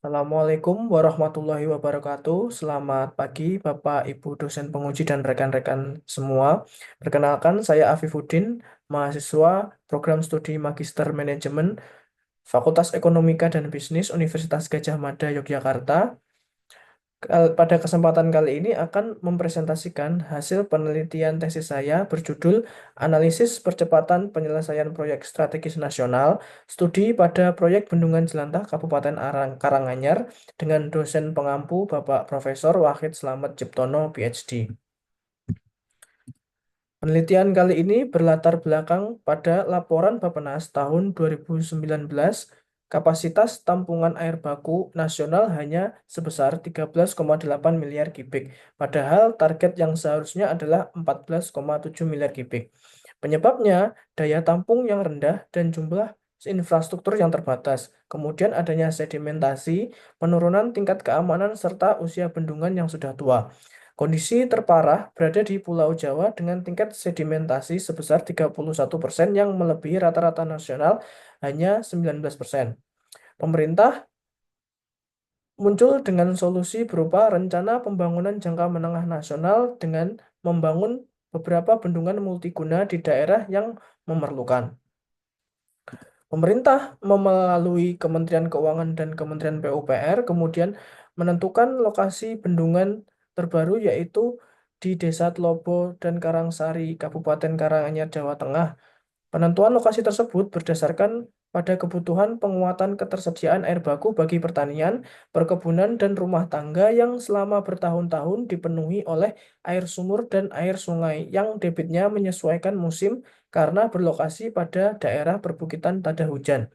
Assalamualaikum warahmatullahi wabarakatuh. Selamat pagi, Bapak, Ibu, dosen penguji, dan rekan-rekan semua. Perkenalkan, saya Afifuddin, mahasiswa program studi Magister Manajemen Fakultas Ekonomika dan Bisnis Universitas Gadjah Mada, Yogyakarta. Pada kesempatan kali ini akan mempresentasikan hasil penelitian tesis saya berjudul Analisis Percepatan Penyelesaian Proyek Strategis Nasional, Studi pada Proyek Bendungan Jelantah Kabupaten Karanganyar dengan dosen pengampu Bapak Profesor Wahid Slamet Ciptono, PhD. Penelitian kali ini berlatar belakang pada laporan Bappenas tahun 2019, kapasitas tampungan air baku nasional hanya sebesar 13,8 miliar kubik, padahal target yang seharusnya adalah 14,7 miliar kubik. Penyebabnya daya tampung yang rendah dan jumlah infrastruktur yang terbatas, kemudian adanya sedimentasi, penurunan tingkat keamanan, serta usia bendungan yang sudah tua. Kondisi terparah berada di Pulau Jawa dengan tingkat sedimentasi sebesar 31% yang melebihi rata-rata nasional hanya 19%. Pemerintah muncul dengan solusi berupa rencana pembangunan jangka menengah nasional dengan membangun beberapa bendungan multiguna di daerah yang memerlukan. Pemerintah melalui Kementerian Keuangan dan Kementerian PUPR kemudian menentukan lokasi bendungan terbaru yaitu di Desa Tlobo dan Karangsari, Kabupaten Karanganyar, Jawa Tengah. Penentuan lokasi tersebut berdasarkan pada kebutuhan penguatan ketersediaan air baku bagi pertanian, perkebunan, dan rumah tangga yang selama bertahun-tahun dipenuhi oleh air sumur dan air sungai yang debitnya menyesuaikan musim karena berlokasi pada daerah perbukitan tada hujan.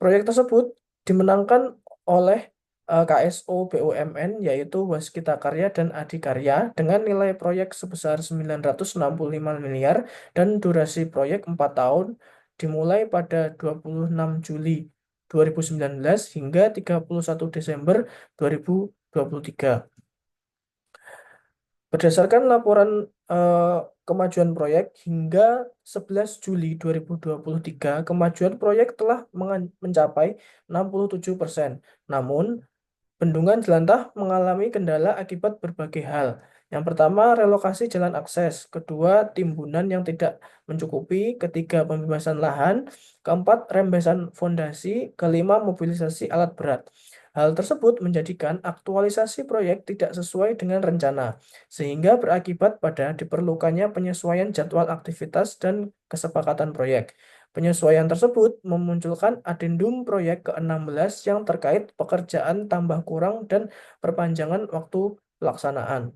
Proyek tersebut dimenangkan oleh KSO BUMN yaitu Waskita Karya dan Adikarya dengan nilai proyek sebesar 965 miliar dan durasi proyek 4 tahun dimulai pada 26 Juli 2019 hingga 31 Desember 2023. Berdasarkan laporan eh, kemajuan proyek hingga 11 Juli 2023, kemajuan proyek telah mencapai 67%. Namun, bendungan jelantah mengalami kendala akibat berbagai hal. Yang pertama, relokasi jalan akses. Kedua, timbunan yang tidak mencukupi. Ketiga, pembebasan lahan. Keempat, rembesan fondasi. Kelima, mobilisasi alat berat. Hal tersebut menjadikan aktualisasi proyek tidak sesuai dengan rencana, sehingga berakibat pada diperlukannya penyesuaian jadwal aktivitas dan kesepakatan proyek. Penyesuaian tersebut memunculkan adendum proyek ke-16 yang terkait pekerjaan tambah kurang dan perpanjangan waktu pelaksanaan.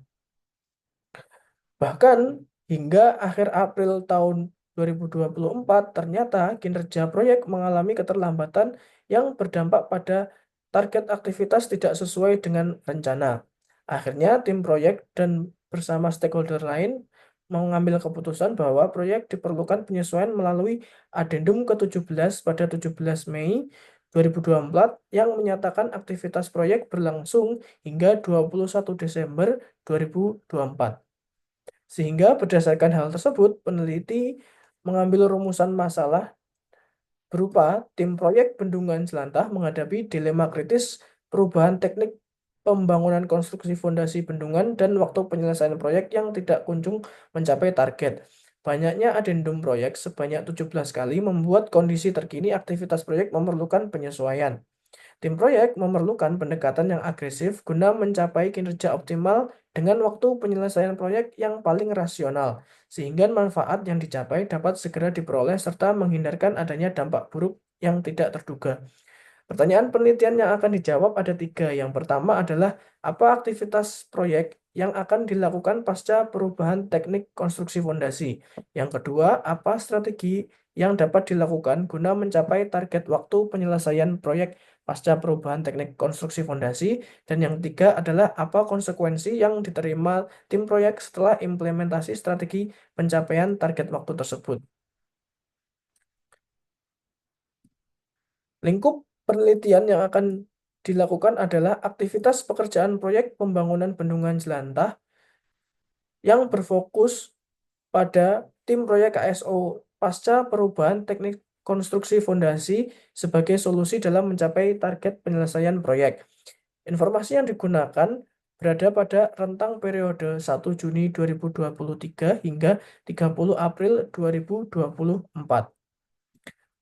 Bahkan hingga akhir April tahun 2024, ternyata kinerja proyek mengalami keterlambatan yang berdampak pada target aktivitas tidak sesuai dengan rencana. Akhirnya, tim proyek dan bersama stakeholder lain mengambil keputusan bahwa proyek diperlukan penyesuaian melalui Adendum ke-17 pada 17 Mei 2024 yang menyatakan aktivitas proyek berlangsung hingga 21 Desember 2024. Sehingga berdasarkan hal tersebut, peneliti mengambil rumusan masalah berupa tim proyek bendungan jelantah menghadapi dilema kritis perubahan teknik pembangunan konstruksi fondasi bendungan dan waktu penyelesaian proyek yang tidak kunjung mencapai target. Banyaknya adendum proyek sebanyak 17 kali membuat kondisi terkini aktivitas proyek memerlukan penyesuaian. Tim proyek memerlukan pendekatan yang agresif guna mencapai kinerja optimal dengan waktu penyelesaian proyek yang paling rasional, sehingga manfaat yang dicapai dapat segera diperoleh serta menghindarkan adanya dampak buruk yang tidak terduga. Pertanyaan penelitian yang akan dijawab ada tiga. Yang pertama adalah apa aktivitas proyek yang akan dilakukan pasca perubahan teknik konstruksi fondasi. Yang kedua, apa strategi yang dapat dilakukan guna mencapai target waktu penyelesaian proyek pasca perubahan teknik konstruksi fondasi. Dan yang ketiga adalah apa konsekuensi yang diterima tim proyek setelah implementasi strategi pencapaian target waktu tersebut. Lingkup penelitian yang akan dilakukan adalah aktivitas pekerjaan proyek pembangunan bendungan jelantah yang berfokus pada tim proyek KSO pasca perubahan teknik konstruksi fondasi sebagai solusi dalam mencapai target penyelesaian proyek. Informasi yang digunakan berada pada rentang periode 1 Juni 2023 hingga 30 April 2024.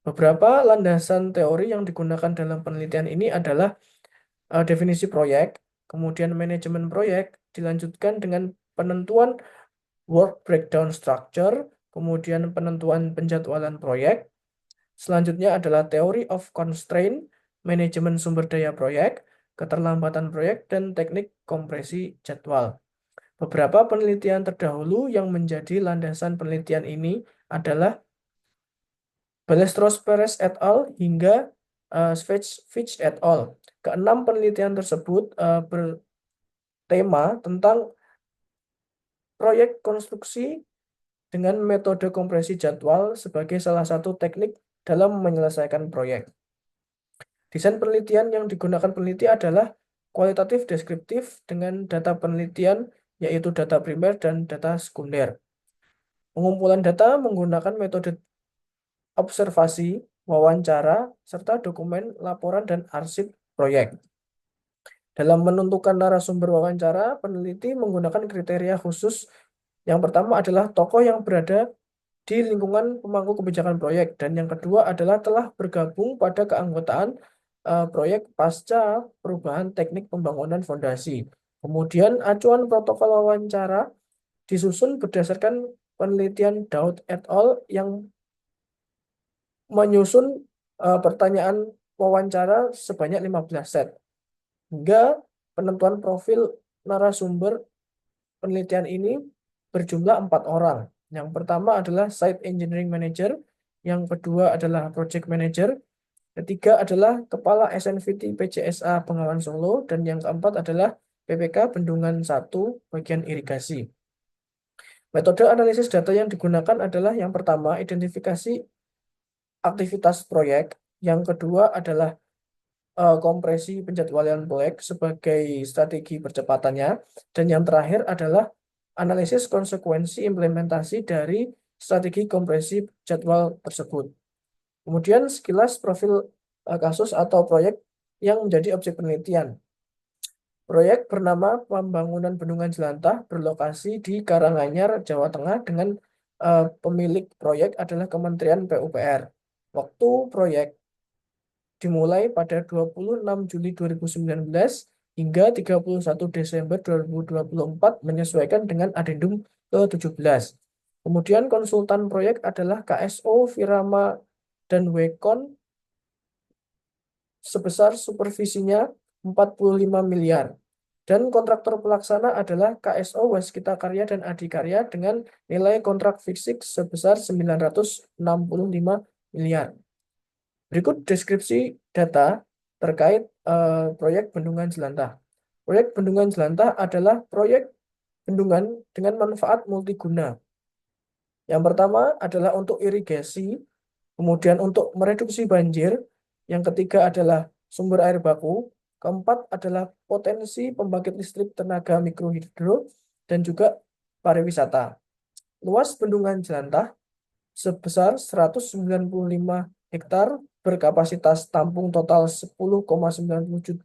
Beberapa landasan teori yang digunakan dalam penelitian ini adalah definisi proyek, kemudian manajemen proyek, dilanjutkan dengan penentuan work breakdown structure, kemudian penentuan penjadwalan proyek. Selanjutnya adalah teori of constraint, manajemen sumber daya proyek, keterlambatan proyek, dan teknik kompresi jadwal. Beberapa penelitian terdahulu yang menjadi landasan penelitian ini adalah Ballesteros Perez et al. Hingga Fitch et al. Keenam penelitian tersebut bertema tentang proyek konstruksi dengan metode kompresi jadwal sebagai salah satu teknik dalam menyelesaikan proyek. Desain penelitian yang digunakan peneliti adalah kualitatif deskriptif dengan data penelitian yaitu data primer dan data sekunder. Pengumpulan data menggunakan metode observasi, wawancara, serta dokumen laporan dan arsip proyek. Dalam menentukan narasumber wawancara, peneliti menggunakan kriteria khusus. Yang pertama adalah tokoh yang berada di lingkungan pemangku kebijakan proyek, dan yang kedua adalah telah bergabung pada keanggotaan proyek pasca perubahan teknik pembangunan fondasi. Kemudian acuan protokol wawancara disusun berdasarkan penelitian Daud et al. Yang menyusun pertanyaan wawancara sebanyak 15 set. Hingga penentuan profil narasumber penelitian ini berjumlah 4 orang. Yang pertama adalah Site Engineering Manager, yang kedua adalah Project Manager, ketiga adalah Kepala SNVT PCSA Bengawan Solo, dan yang keempat adalah PPK Bendungan 1 bagian irigasi. Metode analisis data yang digunakan adalah yang pertama identifikasi aktivitas proyek, yang kedua adalah kompresi penjadwalan proyek sebagai strategi percepatannya, dan yang terakhir adalah analisis konsekuensi implementasi dari strategi kompresi jadwal tersebut. Kemudian sekilas profil kasus atau proyek yang menjadi objek penelitian. Proyek bernama Pembangunan Bendungan Jelantah berlokasi di Karanganyar, Jawa Tengah dengan pemilik proyek adalah Kementerian PUPR. Waktu proyek dimulai pada 26 Juli 2019 hingga 31 Desember 2024 menyesuaikan dengan adendum ke-17. Kemudian konsultan proyek adalah KSO Firama dan Wekon sebesar supervisinya 45 miliar. Dan kontraktor pelaksana adalah KSO Waskita Karya dan Adikarya dengan nilai kontrak fisik sebesar 965 miliar. Berikut deskripsi data terkait proyek Bendungan Jelantah. Proyek Bendungan Jelantah adalah proyek bendungan dengan manfaat multiguna. Yang pertama adalah untuk irigasi, kemudian untuk mereduksi banjir, yang ketiga adalah sumber air baku, keempat adalah potensi pembangkit listrik tenaga mikrohidro, dan juga pariwisata. Luas Bendungan Jelantah sebesar 195 hektar berkapasitas tampung total 10,97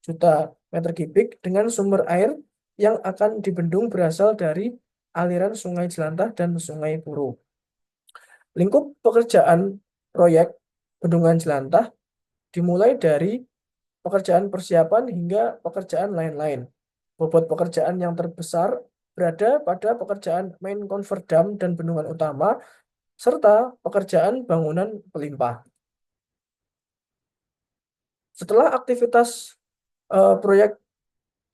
juta meter kubik dengan sumber air yang akan dibendung berasal dari aliran Sungai Jelantah dan Sungai Puro. Lingkup pekerjaan proyek Bendungan Jelantah dimulai dari pekerjaan persiapan hingga pekerjaan lain-lain. Bobot pekerjaan yang terbesar berada pada pekerjaan main convert dam dan bendungan utama, serta pekerjaan bangunan pelimpah. Setelah aktivitas proyek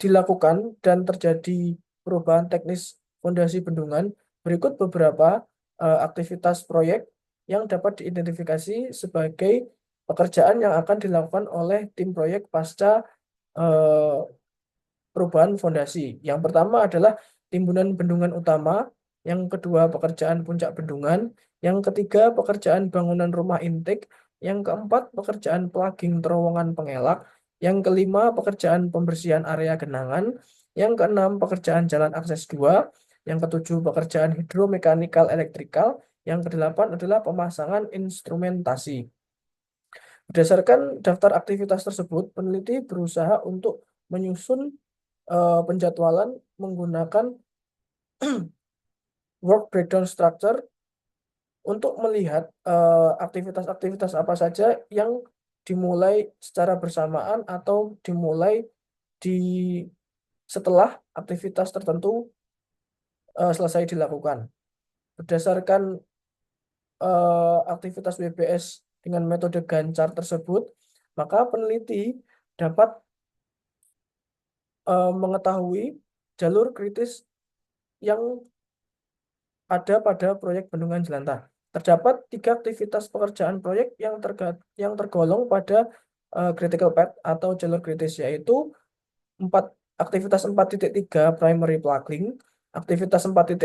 dilakukan dan terjadi perubahan teknis fondasi bendungan, berikut beberapa aktivitas proyek yang dapat diidentifikasi sebagai pekerjaan yang akan dilakukan oleh tim proyek pasca perubahan fondasi. Yang pertama adalah timbunan bendungan utama, yang kedua pekerjaan puncak bendungan, yang ketiga pekerjaan bangunan rumah intake, yang keempat pekerjaan plugging terowongan pengelak, yang kelima pekerjaan pembersihan area genangan, yang keenam pekerjaan jalan akses 2, yang ketujuh pekerjaan hidromekanikal elektrikal, Yang kedelapan adalah pemasangan instrumentasi. Berdasarkan daftar aktivitas tersebut, peneliti berusaha untuk menyusun penjadwalan menggunakan work breakdown structure untuk melihat aktivitas-aktivitas apa saja yang dimulai secara bersamaan atau dimulai di setelah aktivitas tertentu selesai dilakukan. Berdasarkan aktivitas WBS dengan metode Gancar tersebut, maka peneliti dapat mengetahui jalur kritis yang ada pada proyek Bendungan Jelantah. Terdapat 3 aktivitas pekerjaan proyek yang tergolong pada critical path atau jalur kritis, yaitu aktivitas 4.3 primary plugging, aktivitas 4.4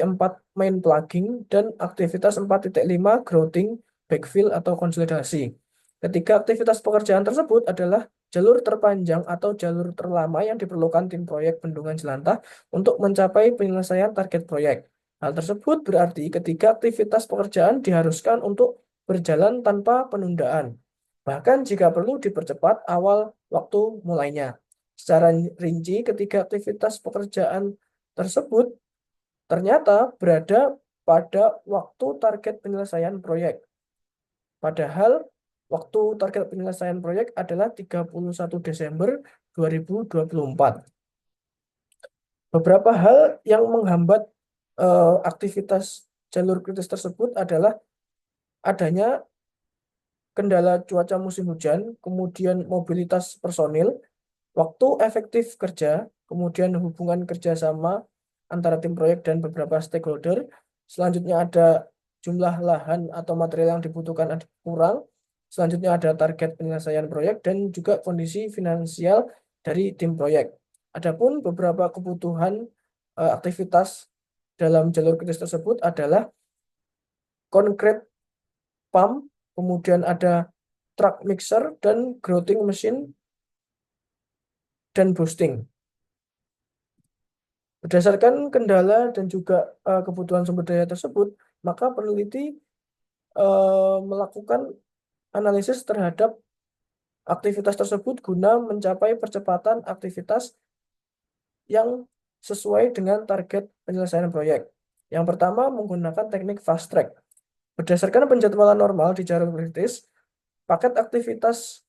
main plugging, dan aktivitas 4.5 grouting, backfill, atau konsolidasi. Ketiga aktivitas pekerjaan tersebut adalah jalur terpanjang atau jalur terlama yang diperlukan tim proyek Bendungan Jelantah untuk mencapai penyelesaian target proyek. Hal tersebut berarti ketiga aktivitas pekerjaan diharuskan untuk berjalan tanpa penundaan, bahkan jika perlu dipercepat awal waktu mulainya. Secara rinci, ketiga aktivitas pekerjaan tersebut ternyata berada pada waktu target penyelesaian proyek. Padahal waktu target penyelesaian proyek adalah 31 Desember 2024. Beberapa hal yang menghambat aktivitas jalur kritis tersebut adalah adanya kendala cuaca musim hujan, kemudian mobilitas personil, waktu efektif kerja, kemudian hubungan kerjasama antara tim proyek dan beberapa stakeholder. Selanjutnya ada jumlah lahan atau material yang dibutuhkan kurang. Selanjutnya ada target penyelesaian proyek dan juga kondisi finansial dari tim proyek. Adapun beberapa kebutuhan aktivitas dalam jalur kritis tersebut adalah concrete pump, kemudian ada truck mixer dan grouting machine dan boosting. Berdasarkan kendala dan juga kebutuhan sumber daya tersebut, maka peneliti melakukan analisis terhadap aktivitas tersebut guna mencapai percepatan aktivitas yang sesuai dengan target penyelesaian proyek. Yang pertama, menggunakan teknik fast track. Berdasarkan penjadwalan normal di jalur kritis, paket aktivitas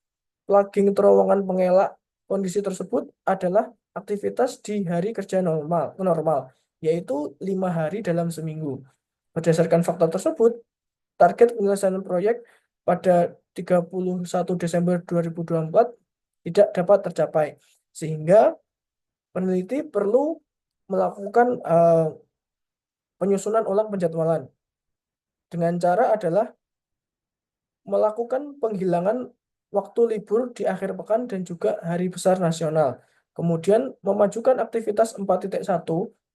plugging terowongan pengelak kondisi tersebut adalah aktivitas di hari kerja normal, yaitu 5 hari dalam seminggu. Berdasarkan fakta tersebut, target penyelesaian proyek pada 31 Desember 2024 tidak dapat tercapai, sehingga peneliti perlu melakukan penyusunan ulang penjadwalan. Dengan cara adalah melakukan penghilangan waktu libur di akhir pekan dan juga hari besar nasional. Kemudian memajukan aktivitas 4.1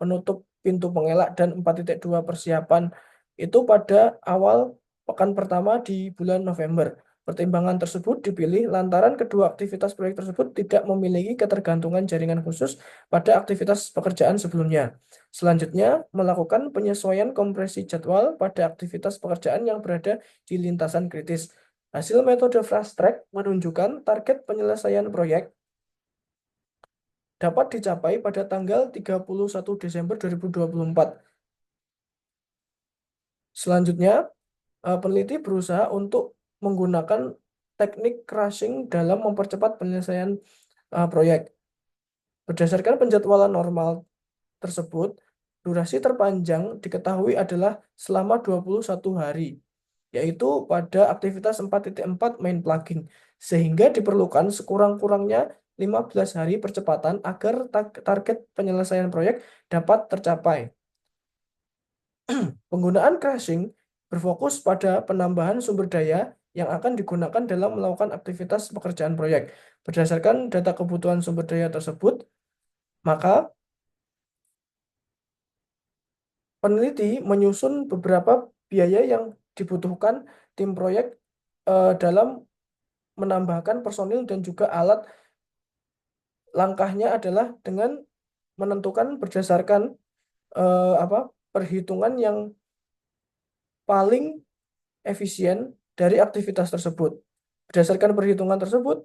menutup pintu pengelak dan 4.2 persiapan itu pada awal pekan pertama di bulan November. Pertimbangan tersebut dipilih lantaran kedua aktivitas proyek tersebut tidak memiliki ketergantungan jaringan khusus pada aktivitas pekerjaan sebelumnya. Selanjutnya, melakukan penyesuaian kompresi jadwal pada aktivitas pekerjaan yang berada di lintasan kritis. Hasil metode fast track menunjukkan target penyelesaian proyek dapat dicapai pada tanggal 31 Desember 2024. Selanjutnya, peneliti berusaha untuk menggunakan teknik crushing dalam mempercepat penyelesaian proyek. Berdasarkan penjadwalan normal tersebut, durasi terpanjang diketahui adalah selama 21 hari, yaitu pada aktivitas 4.4 main plugging, sehingga diperlukan sekurang-kurangnya 15 hari percepatan agar target penyelesaian proyek dapat tercapai. Penggunaan crushing berfokus pada penambahan sumber daya yang akan digunakan dalam melakukan aktivitas pekerjaan proyek. Berdasarkan data kebutuhan sumber daya tersebut, maka peneliti menyusun beberapa biaya yang dibutuhkan tim proyek dalam menambahkan personil dan juga alat. Langkahnya adalah dengan menentukan berdasarkan perhitungan yang paling efisien dari aktivitas tersebut. Berdasarkan perhitungan tersebut,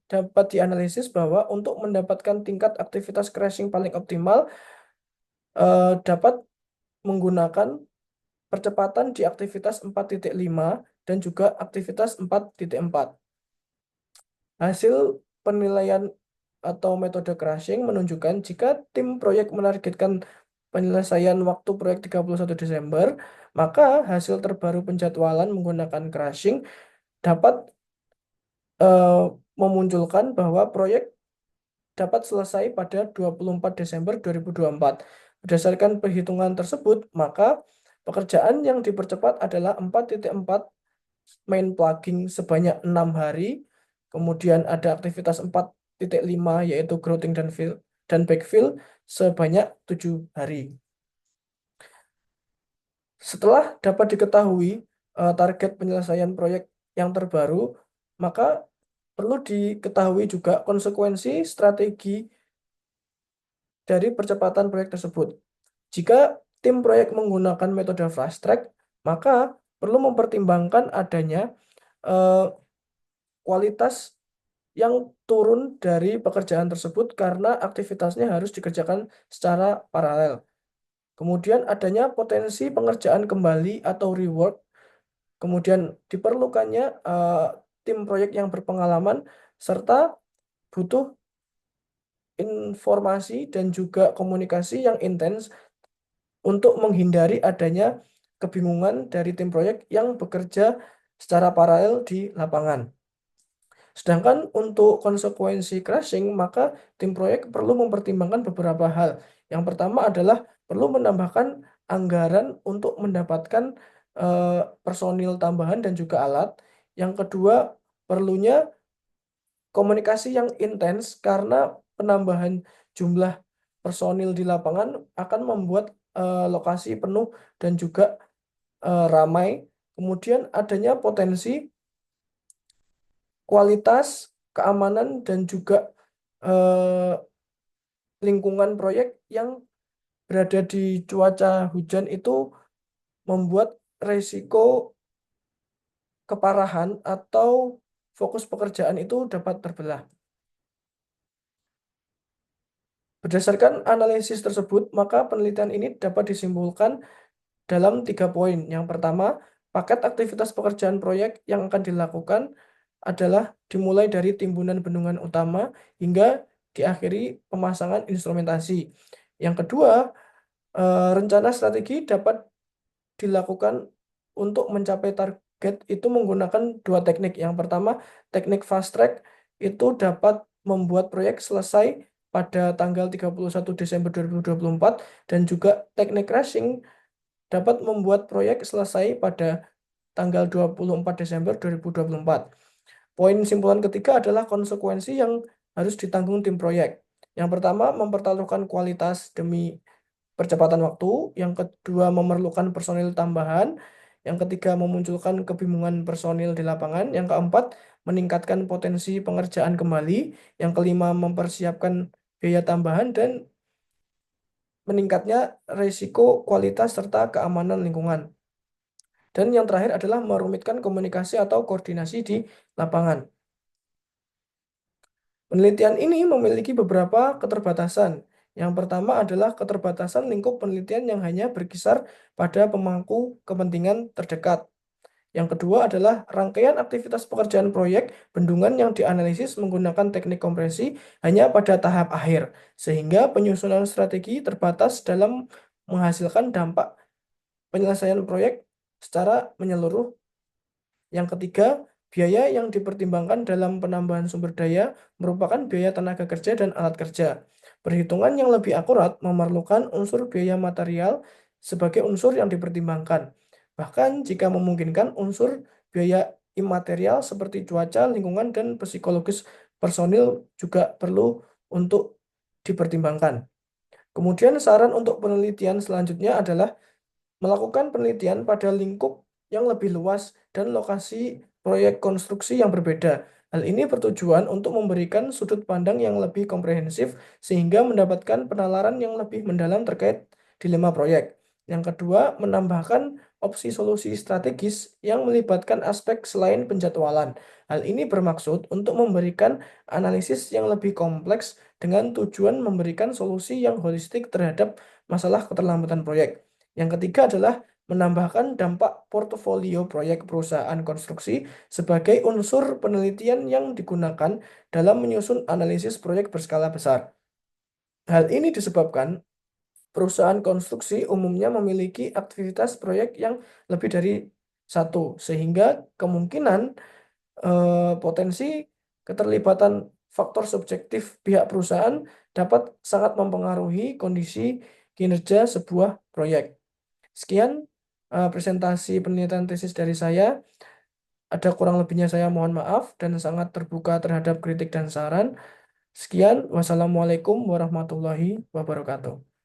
dapat dianalisis bahwa untuk mendapatkan tingkat aktivitas crashing paling optimal, dapat menggunakan percepatan di aktivitas 4.5 dan juga aktivitas 4.4. Hasil penilaian atau metode crashing menunjukkan jika tim proyek menargetkan penyelesaian waktu proyek 31 Desember, maka hasil terbaru penjadwalan menggunakan crashing dapat memunculkan bahwa proyek dapat selesai pada 24 Desember 2024. Berdasarkan perhitungan tersebut, maka pekerjaan yang dipercepat adalah 4.4 main plugging sebanyak 6 hari, kemudian ada aktivitas 4.5 yaitu grouting dan backfill sebanyak 7 hari. Setelah dapat diketahui target penyelesaian proyek yang terbaru, maka perlu diketahui juga konsekuensi strategi dari percepatan proyek tersebut. Jika tim proyek menggunakan metode fast track, maka perlu mempertimbangkan adanya kualitas yang turun dari pekerjaan tersebut karena aktivitasnya harus dikerjakan secara paralel. Kemudian adanya potensi pengerjaan kembali atau rework. Kemudian diperlukannya tim proyek yang berpengalaman serta butuh informasi dan juga komunikasi yang intens untuk menghindari adanya kebingungan dari tim proyek yang bekerja secara paralel di lapangan. Sedangkan untuk konsekuensi crashing, maka tim proyek perlu mempertimbangkan beberapa hal. Yang pertama adalah perlu menambahkan anggaran untuk mendapatkan personil tambahan dan juga alat. Yang kedua, perlunya komunikasi yang intens karena penambahan jumlah personil di lapangan akan membuat lokasi penuh dan juga ramai. Kemudian adanya potensi kualitas, keamanan, dan juga lingkungan proyek yang berada di cuaca hujan itu membuat resiko keparahan atau fokus pekerjaan itu dapat terbelah. Berdasarkan analisis tersebut, maka penelitian ini dapat disimpulkan dalam 3 poin. Yang pertama, paket aktivitas pekerjaan proyek yang akan dilakukan adalah dimulai dari timbunan bendungan utama hingga diakhiri pemasangan instrumentasi. Yang kedua, rencana strategi dapat dilakukan untuk mencapai target itu menggunakan 2 teknik. Yang pertama, teknik fast track itu dapat membuat proyek selesai pada tanggal 31 Desember 2024 dan juga teknik crashing dapat membuat proyek selesai pada tanggal 24 Desember 2024. Poin simpulan ketiga adalah konsekuensi yang harus ditanggung tim proyek. Yang pertama, mempertaruhkan kualitas demi percepatan waktu. Yang kedua, memerlukan personil tambahan. Yang ketiga, memunculkan kebingungan personil di lapangan. Yang keempat, meningkatkan potensi pengerjaan kembali. Yang kelima, mempersiapkan biaya tambahan dan meningkatnya risiko kualitas serta keamanan lingkungan. Dan yang terakhir adalah merumitkan komunikasi atau koordinasi di lapangan. Penelitian ini memiliki beberapa keterbatasan. Yang pertama adalah keterbatasan lingkup penelitian yang hanya berkisar pada pemangku kepentingan terdekat. Yang kedua adalah rangkaian aktivitas pekerjaan proyek bendungan yang dianalisis menggunakan teknik kompresi hanya pada tahap akhir, sehingga penyusunan strategi terbatas dalam menghasilkan dampak penyelesaian proyek secara menyeluruh. Yang ketiga, biaya yang dipertimbangkan dalam penambahan sumber daya merupakan biaya tenaga kerja dan alat kerja. Perhitungan yang lebih akurat memerlukan unsur biaya material sebagai unsur yang dipertimbangkan. Bahkan jika memungkinkan unsur biaya imaterial seperti cuaca, lingkungan, dan psikologis personil juga perlu untuk dipertimbangkan. Kemudian saran untuk penelitian selanjutnya adalah melakukan penelitian pada lingkup yang lebih luas dan lokasi proyek konstruksi yang berbeda. Hal ini bertujuan untuk memberikan sudut pandang yang lebih komprehensif sehingga mendapatkan penalaran yang lebih mendalam terkait dilema proyek. Yang kedua, menambahkan opsi solusi strategis yang melibatkan aspek selain penjadwalan. Hal ini bermaksud untuk memberikan analisis yang lebih kompleks dengan tujuan memberikan solusi yang holistik terhadap masalah keterlambatan proyek. Yang ketiga adalah menambahkan dampak portofolio proyek perusahaan konstruksi sebagai unsur penelitian yang digunakan dalam menyusun analisis proyek berskala besar. Hal ini disebabkan perusahaan konstruksi umumnya memiliki aktivitas proyek yang lebih dari satu, sehingga kemungkinan potensi keterlibatan faktor subjektif pihak perusahaan dapat sangat mempengaruhi kondisi kinerja sebuah proyek. Sekian presentasi penelitian tesis dari saya. Ada kurang lebihnya saya mohon maaf dan sangat terbuka terhadap kritik dan saran. Sekian, wassalamualaikum warahmatullahi wabarakatuh.